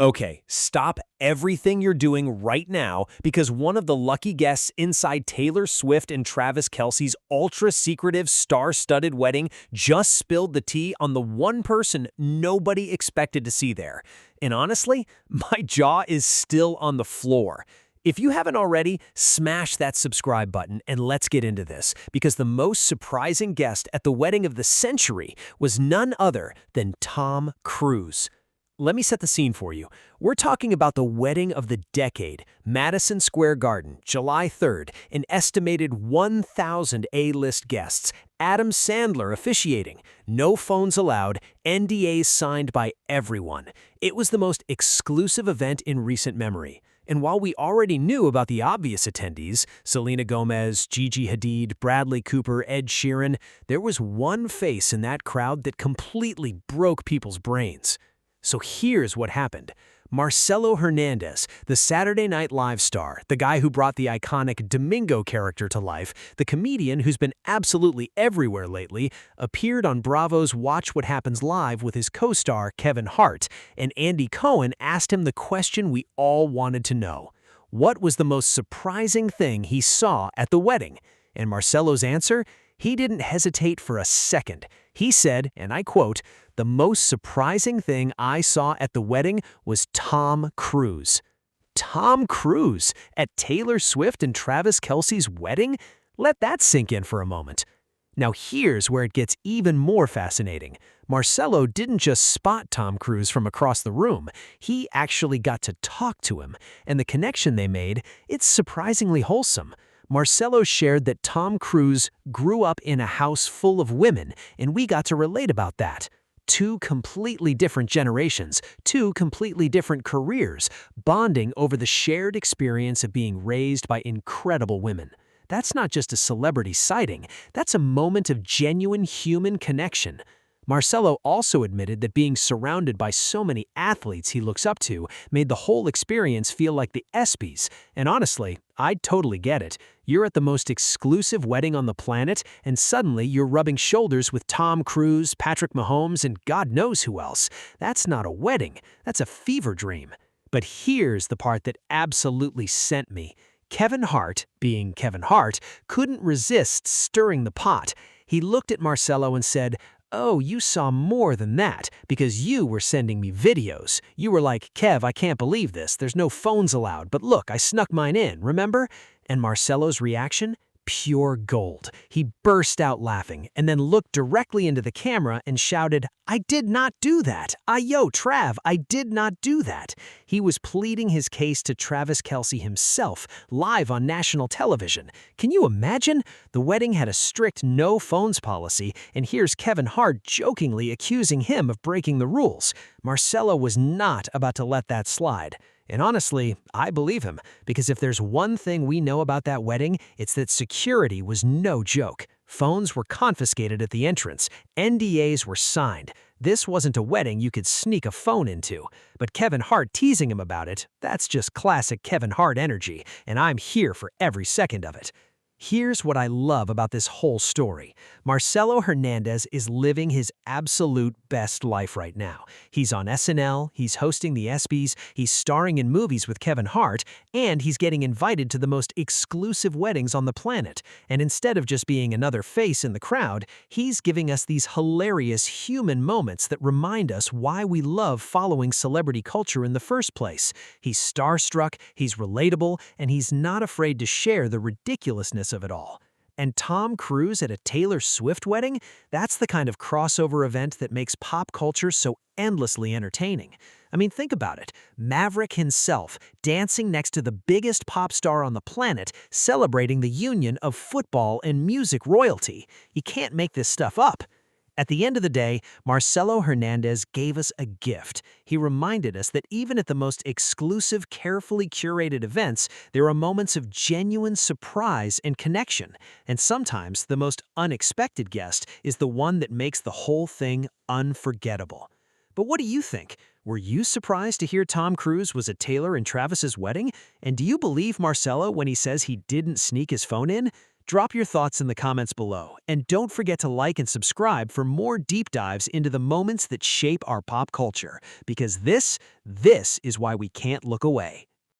Okay, stop everything you're doing right now because one of the lucky guests inside Taylor Swift and Travis Kelce's ultra-secretive, star-studded wedding just spilled the tea on the one person nobody expected to see there. And honestly, my jaw is still on the floor. If you haven't already, smash that subscribe button and let's get into this, because the most surprising guest at the wedding of the century was none other than Tom Cruise. Let me set the scene for you. We're talking about the wedding of the decade, Madison Square Garden, July 3rd, an estimated 1,000 A-list guests, Adam Sandler officiating, no phones allowed, NDAs signed by everyone. It was the most exclusive event in recent memory. And while we already knew about the obvious attendees, Selena Gomez, Gigi Hadid, Bradley Cooper, Ed Sheeran, there was one face in that crowd that completely broke people's brains. So here's what happened. Marcello Hernandez, the Saturday Night Live star, the guy who brought the iconic Domingo character to life, the comedian who's been absolutely everywhere lately, appeared on Bravo's Watch What Happens Live with his co-star Kevin Hart, and Andy Cohen asked him the question we all wanted to know. What was the most surprising thing he saw at the wedding? And Marcello's answer? He didn't hesitate for a second. He said, and I quote, "The most surprising thing I saw at the wedding was Tom Cruise." Tom Cruise at Taylor Swift and Travis Kelce's wedding? Let that sink in for a moment. Now here's where it gets even more fascinating. Marcello didn't just spot Tom Cruise from across the room. He actually got to talk to him, and the connection they made, it's surprisingly wholesome. Marcello shared that Tom Cruise grew up in a house full of women, and we got to relate about that. Two completely different generations, two completely different careers, bonding over the shared experience of being raised by incredible women. That's not just a celebrity sighting, that's a moment of genuine human connection. Marcello also admitted that being surrounded by so many athletes he looks up to made the whole experience feel like the ESPYs. And honestly, I totally get it. You're at the most exclusive wedding on the planet, and suddenly you're rubbing shoulders with Tom Cruise, Patrick Mahomes, and God knows who else. That's not a wedding, that's a fever dream. But here's the part that absolutely sent me. Kevin Hart, being Kevin Hart, couldn't resist stirring the pot. He looked at Marcello and said, "Oh, you saw more than that, because you were sending me videos. You were like, 'Kev, I can't believe this. There's no phones allowed, but look, I snuck mine in, remember?'" And Marcello's reaction? Pure gold. He burst out laughing and then looked directly into the camera and shouted, "I did not do that. Yo, Trav, I did not do that." He was pleading his case to Travis Kelce himself, live on national television. Can you imagine? The wedding had a strict no phones policy, and here's Kevin Hart jokingly accusing him of breaking the rules. Marcello was not about to let that slide. And honestly, I believe him, because if there's one thing we know about that wedding, it's that security was no joke. Phones were confiscated at the entrance, NDAs were signed. This wasn't a wedding you could sneak a phone into. But Kevin Hart teasing him about it, that's just classic Kevin Hart energy, and I'm here for every second of it. Here's what I love about this whole story. Marcello Hernandez is living his absolute best life right now. He's on SNL, he's hosting the ESPYs, he's starring in movies with Kevin Hart, and he's getting invited to the most exclusive weddings on the planet. And instead of just being another face in the crowd, he's giving us these hilarious human moments that remind us why we love following celebrity culture in the first place. He's starstruck, he's relatable, and he's not afraid to share the ridiculousness of it all. And Tom Cruise at a Taylor Swift wedding? That's the kind of crossover event that makes pop culture so endlessly entertaining. I mean, think about it. Maverick himself dancing next to the biggest pop star on the planet, celebrating the union of football and music royalty. You can't make this stuff up. At the end of the day, Marcello Hernandez gave us a gift. He reminded us that even at the most exclusive, carefully curated events, there are moments of genuine surprise and connection. And sometimes the most unexpected guest is the one that makes the whole thing unforgettable. But what do you think? Were you surprised to hear Tom Cruise was at Taylor and Travis's wedding? And do you believe Marcello when he says he didn't sneak his phone in? Drop your thoughts in the comments below, and don't forget to like and subscribe for more deep dives into the moments that shape our pop culture, because this is why we can't look away.